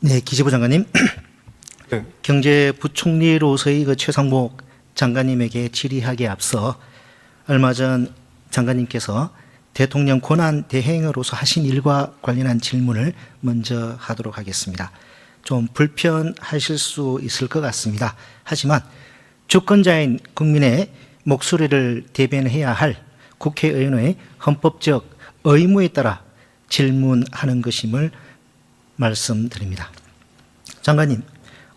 네, 기재부 장관님. 네. 경제부총리로서의 그 최상목 장관님에게 질의하기에 앞서 얼마 전 장관님께서 대통령 권한 대행으로서 하신 일과 관련한 질문을 먼저 하도록 하겠습니다. 좀 불편하실 수 있을 것 같습니다. 하지만 주권자인 국민의 목소리를 대변해야 할 국회의원의 헌법적 의무에 따라 질문하는 것임을 말씀드립니다. 장관님,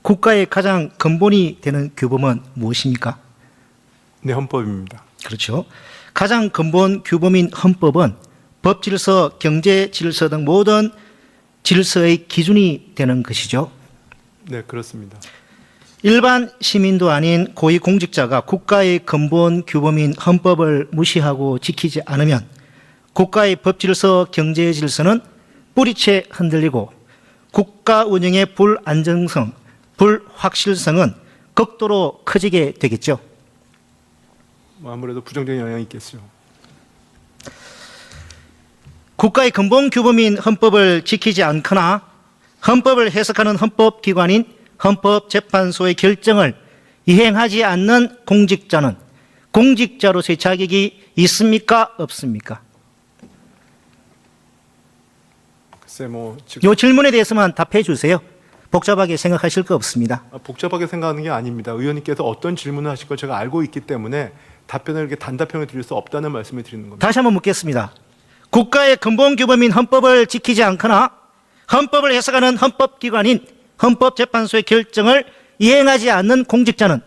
국가의 가장 근본이 되는 규범은 무엇입니까? 네, 헌법입니다. 그렇죠. 가장 근본 규범인 헌법은 법질서, 경제질서 등 모든 질서의 기준이 되는 것이죠. 네, 그렇습니다. 일반 시민도 아닌 고위공직자가 국가의 근본 규범인 헌법을 무시하고 지키지 않으면 국가의 법질서, 경제질서는 뿌리채 흔들리고 국가 운영의 불안정성, 불확실성은 극도로 커지게 되겠죠. 아무래도 부정적인 영향이 있겠죠. 국가의 근본 규범인 헌법을 지키지 않거나 헌법을 해석하는 헌법기관인 헌법재판소의 결정을 이행하지 않는 공직자는 공직자로서의 자격이 있습니까? 없습니까? 글쎄 지금 이 질문에 대해서만 답해 주세요. 복잡하게 생각하실 거 없습니다. 복잡하게 생각하는 게 아닙니다. 의원님께서 어떤 질문을 하실 걸 제가 알고 있기 때문에 답변을 이렇게 단답형을 드릴 수 없다는 말씀을 드리는 겁니다. 다시 한번 묻겠습니다. 국가의 근본 규범인 헌법을 지키지 않거나 헌법을 해석하는 헌법기관인 헌법재판소의 결정을 이행하지 않는 공직자는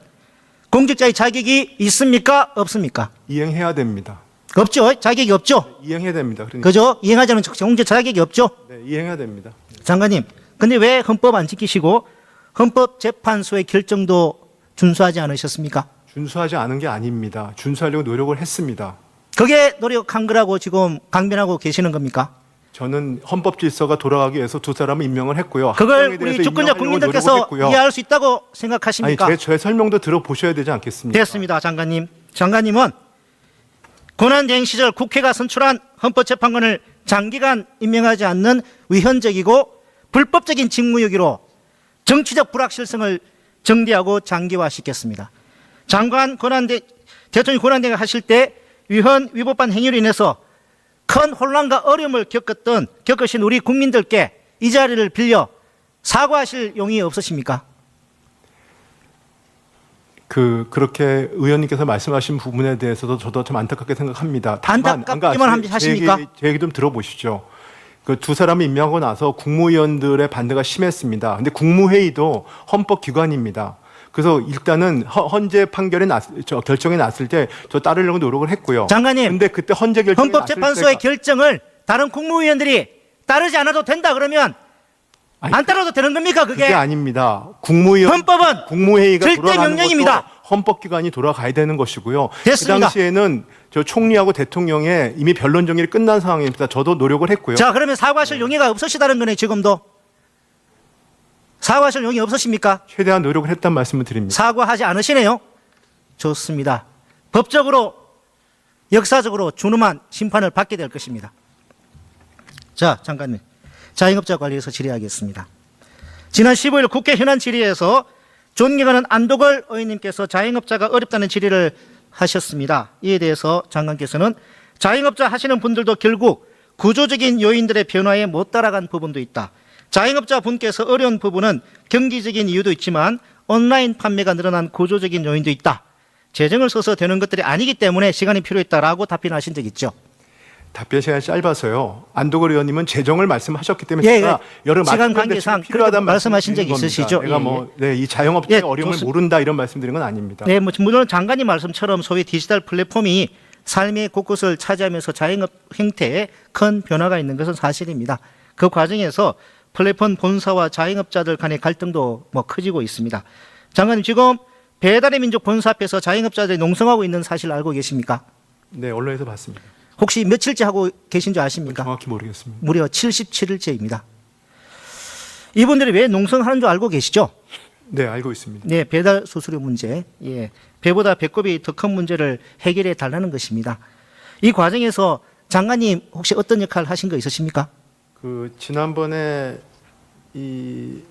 공직자의 자격이 있습니까? 없습니까? 이행해야 됩니다. 없죠. 자격이 없죠. 이행해야 됩니다. 그러니까 그죠? 이행하지 않는 공직자 자격이 없죠. 네, 이행해야 됩니다. 장관님, 근데 왜 헌법 안 지키시고 헌법재판소의 결정도 준수하지 않으셨습니까? 준수하지 않은 게 아닙니다. 준수하려고 노력을 했습니다. 그게 노력한 거라고 지금 강변하고 계시는 겁니까? 저는 헌법 질서가 돌아가기 위해서 두 사람을 임명을 했고요. 그걸 합병에 대해서 우리 주권자 임명하려고 국민들께서 노력을 이해할 수 있다고 생각하십니까? 아니, 제 설명도 들어보셔야 되지 않겠습니까? 됐습니다, 장관님. 장관님은 권한대행 시절 국회가 선출한 헌법재판관을 장기간 임명하지 않는 위헌적이고 불법적인 직무유기로 정치적 불확실성을 정대하고 장기화시켰습니다. 대통령 권한대행을 하실 때 위헌 위법한 행위로 인해서 큰 혼란과 어려움을 겪으신 우리 국민들께 이 자리를 빌려 사과하실 용의 없으십니까? 그렇게 의원님께서 말씀하신 부분에 대해서도 저도 좀 안타깝게 생각합니다. 안타깝기만 하십니까? 제 얘기 좀 들어보시죠. 그 두 사람을 임명하고 나서 국무위원들의 반대가 심했습니다. 근데 국무회의도 헌법기관입니다. 그래서 일단은 헌재 결정이 났을 때 저 따르려고 노력을 했고요. 장관님, 근데 그때 헌재 결정이 헌법재판소의 결정을 다른 국무위원들이 따르지 않아도 된다 그러면 안 따라도 되는 겁니까? 그게 아닙니다. 헌법은 국무회의가 절대 돌아가는 명령입니다. 것도 헌법기관이 돌아가야 되는 것이고요. 됐습니다. 그 당시에는 저 총리하고 대통령의 이미 변론 정의를 끝난 상황입니다. 저도 노력을 했고요. 자, 그러면 사과하실 용의가 없으시다는 거네. 지금도 사과하실 용의 없으십니까? 최대한 노력을 했다는 말씀을 드립니다. 사과하지 않으시네요. 좋습니다. 법적으로 역사적으로 준엄한 심판을 받게 될 것입니다. 자, 장관님, 자영업자 관리에서 질의하겠습니다. 지난 15일 국회 현안 질의에서 존경하는 안도걸 의원님께서 자영업자가 어렵다는 질의를 하셨습니다. 이에 대해서 장관께서는 자영업자 하시는 분들도 결국 구조적인 요인들의 변화에 못 따라간 부분도 있다. 자영업자 분께서 어려운 부분은 경기적인 이유도 있지만 온라인 판매가 늘어난 구조적인 요인도 있다. 재정을 써서 되는 것들이 아니기 때문에 시간이 필요했다라고 답변하신 적 있죠. 답변 시간이 짧아서요. 안도걸 의원님은 재정을 말씀하셨기 때문에 예, 제가 여러 시간 관계상 필요하다는 말씀하신 적 있으시죠? 제가 이 자영업자의 어려움을 모른다 이런 말씀드린 건 아닙니다. 네, 물론 장관님 말씀처럼 소위 디지털 플랫폼이 삶의 곳곳을 차지하면서 자영업 행태에 큰 변화가 있는 것은 사실입니다. 그 과정에서 플랫폼 본사와 자영업자들 간의 갈등도 커지고 있습니다. 장관님, 지금 배달의 민족 본사 앞에서 자영업자들이 농성하고 있는 사실 알고 계십니까? 네, 언론에서 봤습니다. 혹시 며칠째 하고 계신 줄 아십니까? 정확히 모르겠습니다. 무려 77일째입니다. 이분들이 왜 농성하는 줄 알고 계시죠? 네, 알고 있습니다. 네, 배달 수수료 문제, 배보다 배꼽이 더 큰 문제를 해결해 달라는 것입니다. 이 과정에서 장관님 혹시 어떤 역할을 하신 거 있으십니까? 지난번에 이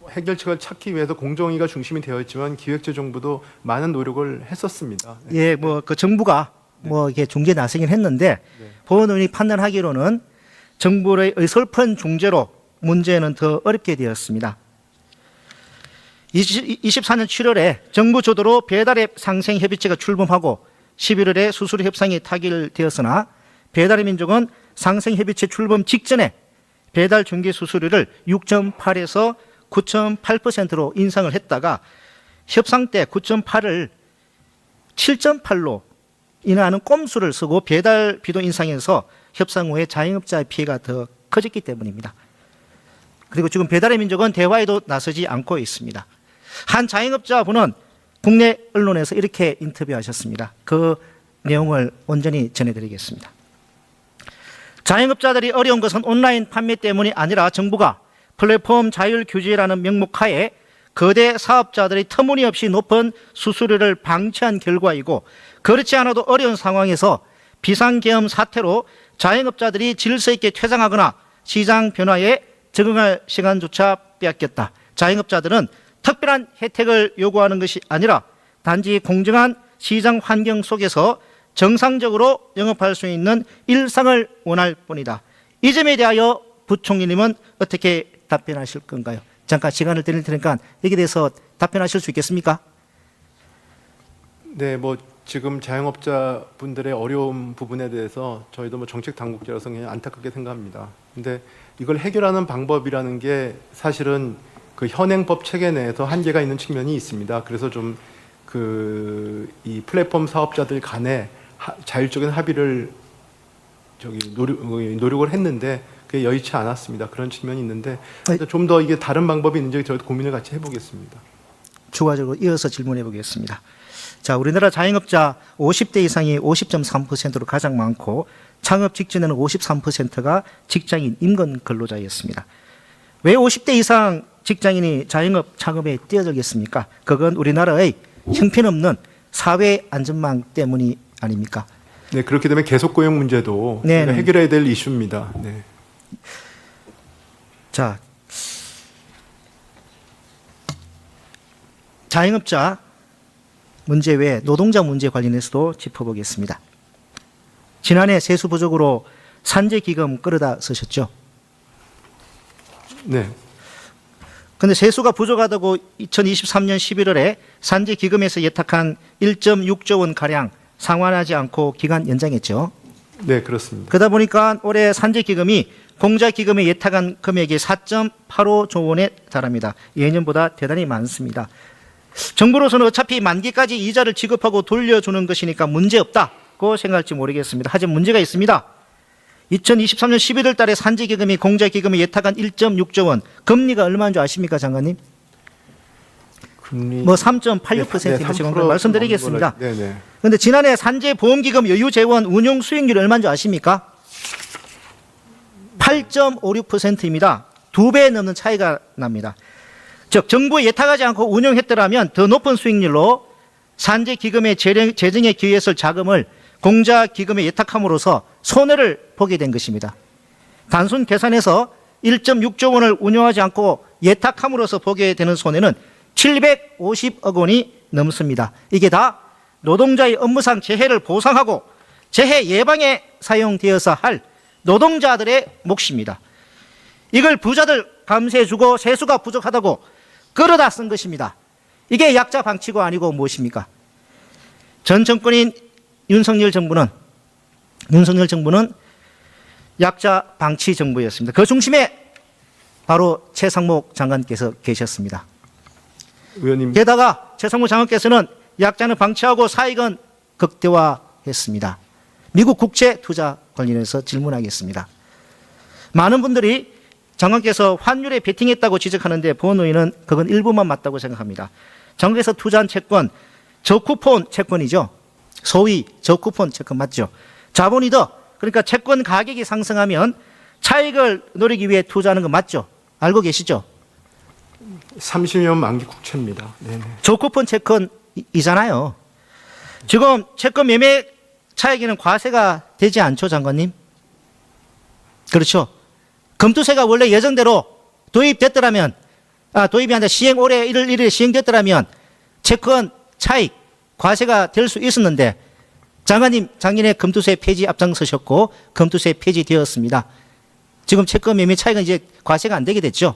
해결책을 찾기 위해서 공정위가 중심이 되어 있지만 기획재정부도 많은 노력을 했었습니다. 네. 예, 뭐 그 정부가 뭐 이게 중재 나서긴 했는데 네. 법원이 판단하기로는 정부의 의설픈 중재로 문제는 더 어렵게 되었습니다. 24년 7월에 정부 주도로 배달앱 상생 협의체가 출범하고 11월에 수수료 협상이 타결되었으나 배달의 민족은 상생 협의체 출범 직전에 배달 중개 수수료를 6.8에서 9.8%로 인상을 했다가 협상 때 9.8을 7.8로 인하하는 꼼수를 쓰고 배달비도 인상해서 협상 후에 자영업자의 피해가 더 커졌기 때문입니다. 그리고 지금 배달의 민족은 대화에도 나서지 않고 있습니다. 한 자영업자분은 국내 언론에서 이렇게 인터뷰하셨습니다. 그 내용을 온전히 전해드리겠습니다. 자영업자들이 어려운 것은 온라인 판매 때문이 아니라 정부가 플랫폼 자율 규제라는 명목하에 거대 사업자들이 터무니없이 높은 수수료를 방치한 결과이고 그렇지 않아도 어려운 상황에서 비상계엄 사태로 자영업자들이 질서 있게 퇴장하거나 시장 변화에 적응할 시간조차 빼앗겼다. 자영업자들은 특별한 혜택을 요구하는 것이 아니라 단지 공정한 시장 환경 속에서 정상적으로 영업할 수 있는 일상을 원할 뿐이다. 이 점에 대하여 부총리님은 어떻게 답변하실 건가요? 잠깐 시간을 드릴 테니까 여기에 대해서 답변하실 수 있겠습니까? 네, 뭐 지금 자영업자 분들의 어려운 부분에 대해서 저희도 뭐 정책 당국자로서 그냥 안타깝게 생각합니다. 근데 이걸 해결하는 방법이라는 게 사실은 그 현행법 체계 내에서 한계가 있는 측면이 있습니다. 그래서 좀 이 플랫폼 사업자들 간에 자율적인 합의를 노력을 했는데 그게 여의치 않았습니다. 그런 측면이 있는데 좀 더 이게 다른 방법이 있는지 저희도 고민을 같이 해보겠습니다. 추가적으로 이어서 질문해 보겠습니다. 자, 우리나라 자영업자 50대 이상이 50.3%로 가장 많고 창업 직전에는 53%가 직장인 임금 근로자였습니다. 왜 50대 이상 직장인이 자영업 창업에 뛰어들겠습니까? 그건 우리나라의 형편없는 사회 안전망 때문이 아닙니까? 네, 그렇게 되면 계속 고용 문제도 네, 우리가 해결해야 될 이슈입니다. 네. 자, 자영업자 문제 외에 노동자 문제 관련해서도 짚어보겠습니다. 지난해 세수 부족으로 산재기금 끌어다 쓰셨죠? 네. 그런데 세수가 부족하다고 2023년 11월에 산재기금에서 예탁한 1.6조 원 가량 상환하지 않고 기간 연장했죠. 네, 그렇습니다. 그러다 보니까 올해 산재기금이 공자기금에 예탁한 금액이 4.85조 원에 달합니다. 예년보다 대단히 많습니다. 정부로서는 어차피 만기까지 이자를 지급하고 돌려주는 것이니까 문제없다고 생각할지 모르겠습니다. 하지만 문제가 있습니다. 2023년 11월 달에 산재기금이 공자기금에 예탁한 1.6조 원, 금리가 얼마인 줄 아십니까, 장관님? 금리 뭐 3.86%입니다. 지금 말씀드리겠습니다. 네네. 그런데 지난해 산재보험기금 여유재원 운용 수익률이 얼마인 줄 아십니까? 8.56%입니다. 2배 넘는 차이가 납니다. 즉 정부에 예탁하지 않고 운용했더라면 더 높은 수익률로 산재기금의 재정에 기여했을 자금을 공자기금에 예탁함으로써 손해를 보게 된 것입니다. 단순 계산해서 1.6조 원을 운용하지 않고 예탁함으로써 보게 되는 손해는 750억 원이 넘습니다. 이게 다 노동자의 업무상 재해를 보상하고 재해 예방에 사용되어서 할 노동자들의 몫입니다. 이걸 부자들 감세해주고 세수가 부족하다고 끌어다 쓴 것입니다. 이게 약자 방치가 아니고 무엇입니까? 전 정권인 윤석열 정부는 약자 방치 정부였습니다. 그 중심에 바로 최상목 장관께서 계셨습니다. 의원님. 게다가 최상목 장관께서는 약자는 방치하고 사익은 극대화했습니다. 미국 국채 투자 관련해서 질문하겠습니다. 많은 분들이 장관께서 환율에 베팅했다고 지적하는데 보노위는 그건 일부만 맞다고 생각합니다. 장관께서 투자한 채권 저쿠폰 채권이죠. 소위 저쿠폰 채권 맞죠. 자본이 더 그러니까 채권 가격이 상승하면 차익을 노리기 위해 투자하는 거 맞죠. 알고 계시죠? 30년 만기 국채입니다. 네네. 저쿠폰 채권이잖아요. 지금 채권 매매 차익에는 과세가 되지 않죠, 장관님? 그렇죠. 금투세가 원래 예정대로 도입됐더라면 도입이 아니라 올해 1월 1일에 시행됐더라면 채권 차익 과세가 될 수 있었는데 장관님 작년에 금투세 폐지 앞장서셨고 금투세 폐지되었습니다. 지금 채권 매매 차익은 이제 과세가 안 되게 됐죠.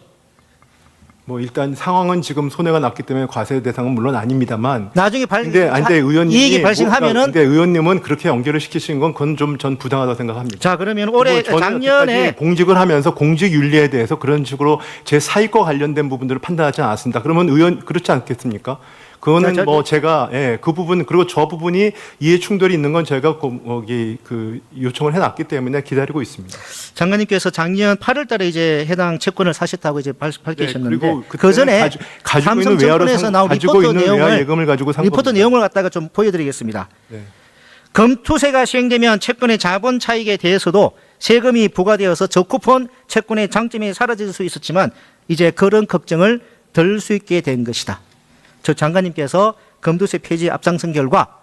뭐 일단 상황은 지금 손해가 났기 때문에 과세 대상은 물론 아닙니다만. 나중에 근데 의원님이 이익이 발생하면은 근데 의원님은 그렇게 연결을 시키신 건 그건 좀 전 부당하다고 생각합니다. 자 그러면 올해 저는 작년에 여태까지 공직을 하면서 공직 윤리에 대해서 그런 식으로 제 사익과 관련된 부분들을 판단하지 않았습니다. 그러면 의원 그렇지 않겠습니까? 그거는 뭐 제가 그 부분 그리고 저 부분이 이해 충돌이 있는 건 제가 거기 요청을 해놨기 때문에 기다리고 있습니다. 장관님께서 작년 8월달에 이제 해당 채권을 사셨다고 이제 밝히셨는데 그리고 그 전에 가지고 있는 삼성증권에서 나온 리포트 내용을 예금을 가지고 산 리포트 겁니다. 내용을 갖다가 좀 보여드리겠습니다. 네. 금투세가 시행되면 채권의 자본 차익에 대해서도 세금이 부과되어서 저쿠폰 채권의 장점이 사라질 수 있었지만 이제 그런 걱정을 덜 수 있게 된 것이다. 저 장관님께서 금투세 폐지 앞장선 결과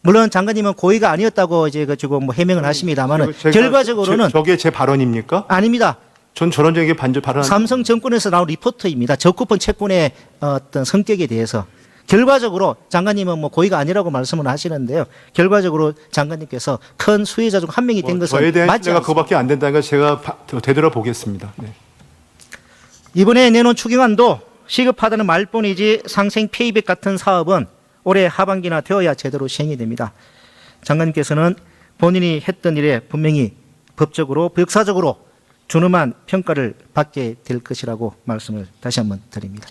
물론 장관님은 고의가 아니었다고 이제 지금 뭐 해명을 하십니다만은 결과적으로는 저게 제 발언입니까? 아닙니다. 전 저런 적이 발언. 삼성증권에서 나온 리포트입니다. 저쿠폰 채권의 어떤 성격에 대해서 결과적으로 장관님은 뭐 고의가 아니라고 말씀을 하시는데요. 결과적으로 장관님께서 큰 수혜자 중 한 명이 된 것은 저에 대한 맞지 신뢰가 않습니다. 그거밖에 안 된다는 걸 제가 되돌아보겠습니다. 네. 이번에 내놓은 추경안도 시급하다는 말뿐이지 상생 페이백 같은 사업은 올해 하반기나 되어야 제대로 시행이 됩니다. 장관님께서는 본인이 했던 일에 분명히 법적으로 역사적으로 준엄한 평가를 받게 될 것이라고 말씀을 다시 한번 드립니다.